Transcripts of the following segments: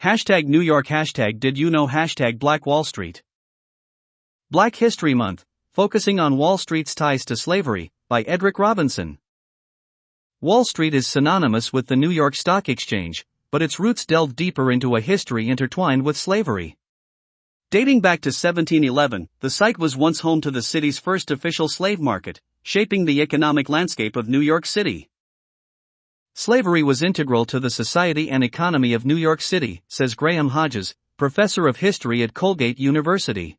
Hashtag New York. Hashtag did you know. Hashtag Black Wall Street. Black History Month, focusing on Wall Street's ties to slavery, by Edric Robinson. Wall Street is synonymous with the New York Stock Exchange, but its roots delve deeper into a history intertwined with slavery. Dating back to 1711, the site was once home to the city's first official slave market, shaping the economic landscape of New York City. Slavery was integral to the society and economy of New York City, says Graham Hodges, professor of history at Colgate University.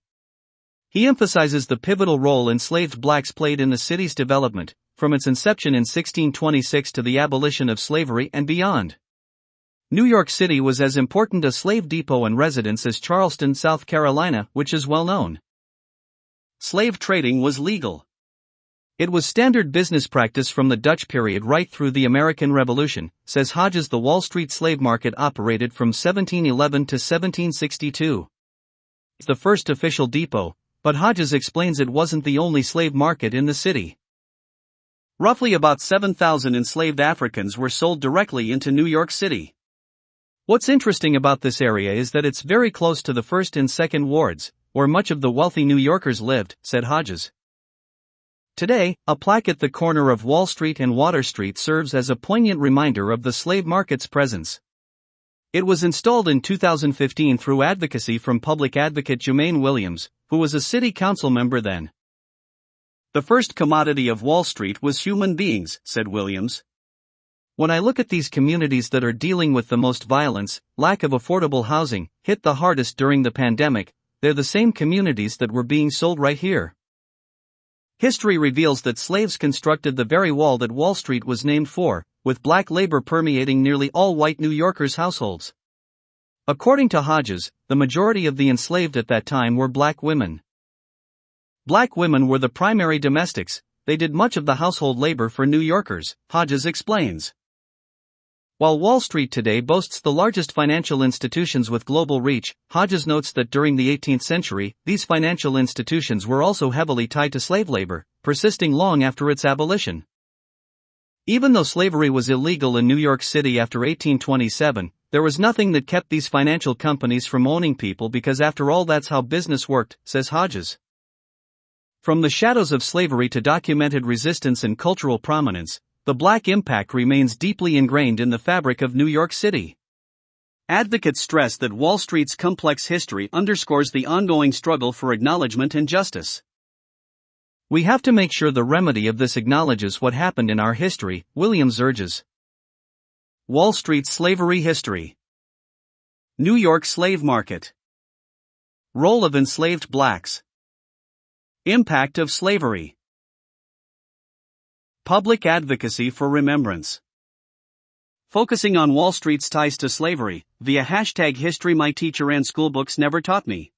He emphasizes the pivotal role enslaved blacks played in the city's development, from its inception in 1626 to the abolition of slavery and beyond. New York City was as important a slave depot and residence as Charleston, South Carolina, which is well known. Slave trading was legal. It was standard business practice from the Dutch period right through the American Revolution, says Hodges. The Wall Street slave market operated from 1711 to 1762. It's the first official depot, but Hodges explains it wasn't the only slave market in the city. Roughly about 7,000 enslaved Africans were sold directly into New York City. What's interesting about this area is that it's very close to the First and Second Wards, where much of the wealthy New Yorkers lived, said Hodges. Today, a plaque at the corner of Wall Street and Water Street serves as a poignant reminder of the slave market's presence. It was installed in 2015 through advocacy from public advocate Jermaine Williams, who was a city council member then. The first commodity of Wall Street was human beings, said Williams. When I look at these communities that are dealing with the most violence, lack of affordable housing, hit the hardest during the pandemic, they're the same communities that were being sold right here. History reveals that slaves constructed the very wall that Wall Street was named for, with black labor permeating nearly all white New Yorkers' households. According to Hodges, the majority of the enslaved at that time were black women. Black women were the primary domestics, they did much of the household labor for New Yorkers, Hodges explains. While Wall Street today boasts the largest financial institutions with global reach, Hodges notes that during the 18th century, these financial institutions were also heavily tied to slave labor, persisting long after its abolition. Even though slavery was illegal in New York City after 1827, there was nothing that kept these financial companies from owning people because after all that's how business worked, says Hodges. From the shadows of slavery to documented resistance and cultural prominence, the black impact remains deeply ingrained in the fabric of New York City. Advocates stress that Wall Street's complex history underscores the ongoing struggle for acknowledgement and justice. We have to make sure the remedy of this acknowledges what happened in our history, Williams urges. Wall Street's slavery history. New York slave market. Role of enslaved blacks. Impact of slavery. Public advocacy for remembrance. Focusing on Wall Street's ties to slavery, via hashtag history my teacher and schoolbooks never taught me.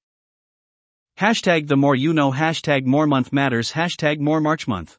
Hashtag the more you know. Hashtag more month matters. Hashtag more March month.